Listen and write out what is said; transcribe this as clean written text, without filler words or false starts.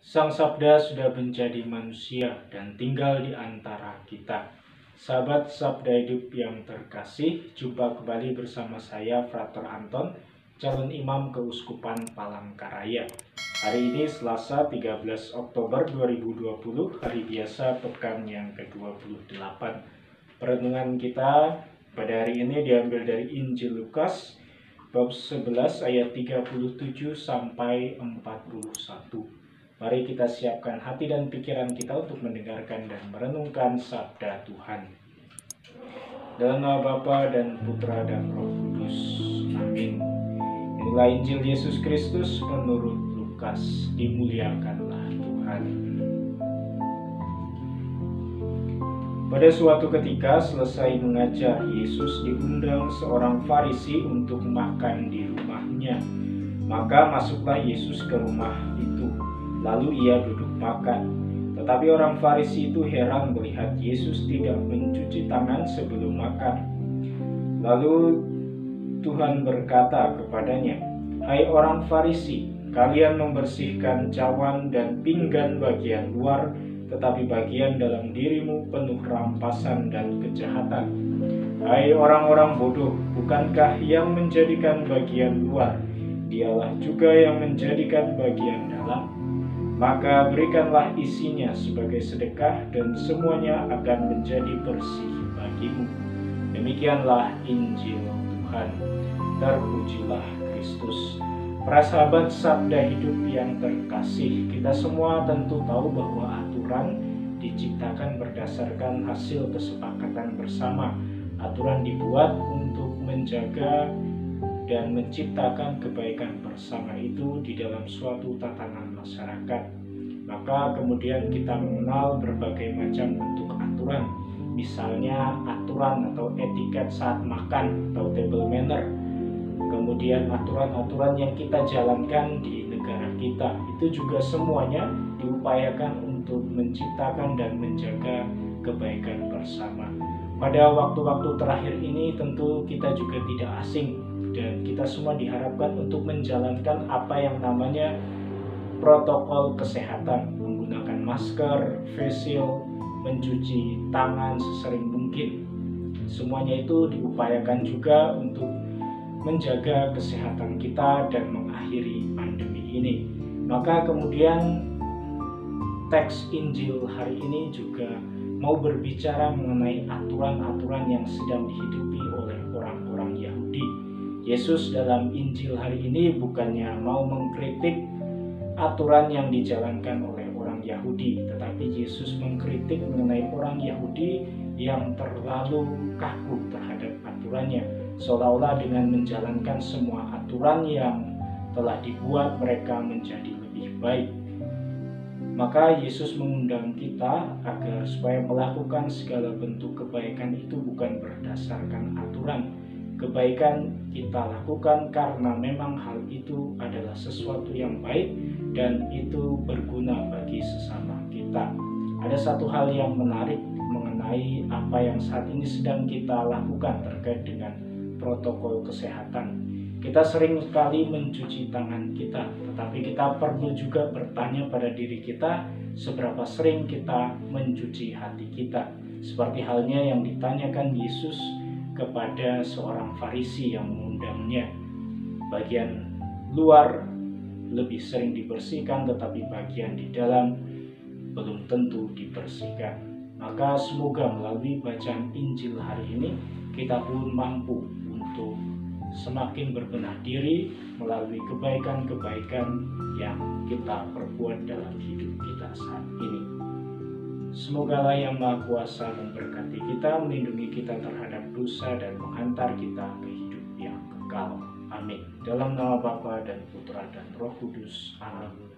Sang Sabda sudah menjadi manusia dan tinggal di antara kita. Sahabat Sabda Hidup yang terkasih, jumpa kembali bersama saya, Frater Anton, calon imam Keuskupan Palangkaraya. Hari ini Selasa 13 Oktober 2020, hari biasa pekan yang ke-28. Perenungan kita pada hari ini diambil dari Injil Lukas, bab 11 ayat 37 sampai 41. Mari kita siapkan hati dan pikiran kita untuk mendengarkan dan merenungkan sabda Tuhan. Dalam nama Bapa dan Putra dan Roh Kudus. Amin. Inilah Injil Yesus Kristus menurut Lukas. Dimuliakanlah Tuhan. Pada suatu ketika selesai mengajar, Yesus diundang seorang Farisi untuk makan di rumahnya. Maka masuklah Yesus ke rumah itu. Lalu ia duduk makan. Tetapi orang Farisi itu heran melihat Yesus tidak mencuci tangan sebelum makan. Lalu Tuhan berkata kepadanya, "Hai orang Farisi, kalian membersihkan cawan dan pinggan bagian luar, tetapi bagian dalam dirimu penuh rampasan dan kejahatan. Hai orang-orang bodoh, bukankah yang menjadikan bagian luar, dialah juga yang menjadikan bagian dalam? Maka berikanlah isinya sebagai sedekah dan semuanya akan menjadi bersih bagimu." Demikianlah Injil Tuhan. Terpujilah Kristus. Para sahabat Sabda Hidup yang terkasih, kita semua tentu tahu bahwa aturan diciptakan berdasarkan hasil kesepakatan bersama. Aturan dibuat untuk menjaga dan menciptakan kebaikan bersama itu di dalam suatu tatanan masyarakat. Maka kemudian kita mengenal berbagai macam bentuk aturan, misalnya aturan atau etiket saat makan atau table manner. Kemudian aturan-aturan yang kita jalankan di negara kita, itu juga semuanya diupayakan untuk menciptakan dan menjaga kebaikan bersama. Pada waktu-waktu terakhir ini tentu kita juga tidak asing, dan kita semua diharapkan untuk menjalankan apa yang namanya protokol kesehatan, menggunakan masker, face shield, mencuci tangan sesering mungkin. Semuanya itu diupayakan juga untuk menjaga kesehatan kita dan mengakhiri pandemi ini. Maka kemudian teks Injil hari ini juga mau berbicara mengenai aturan-aturan yang sedang dihidupi oleh orang-orang Yahudi. Yesus dalam Injil hari ini bukannya mau mengkritik aturan yang dijalankan oleh orang Yahudi, tetapi Yesus mengkritik mengenai orang Yahudi yang terlalu kaku terhadap aturannya, seolah-olah dengan menjalankan semua aturan yang telah dibuat mereka menjadi lebih baik. Maka Yesus mengundang kita agar supaya melakukan segala bentuk kebaikan itu bukan berdasarkan aturan. Kebaikan kita lakukan karena memang hal itu adalah sesuatu yang baik dan itu berguna bagi sesama kita. Ada satu hal yang menarik mengenai apa yang saat ini sedang kita lakukan terkait dengan protokol kesehatan. Kita sering sekali mencuci tangan kita, tetapi kita perlu juga bertanya pada diri kita, seberapa sering kita mencuci hati kita. Seperti halnya yang ditanyakan Yesus kepada seorang Farisi yang mengundangnya. Bagian luar lebih sering dibersihkan, tetapi bagian di dalam belum tentu dibersihkan. Maka semoga melalui bacaan Injil hari ini kita pun mampu untuk semakin berbenah diri melalui kebaikan-kebaikan yang kita perbuat dalam hidup kita saat ini. Semogalah Yang Maha Kuasa memberkati kita, melindungi kita terhadap dosa dan menghantar kita ke hidup yang kekal. Amin. Dalam nama Bapa dan Putra dan Roh Kudus. Amin.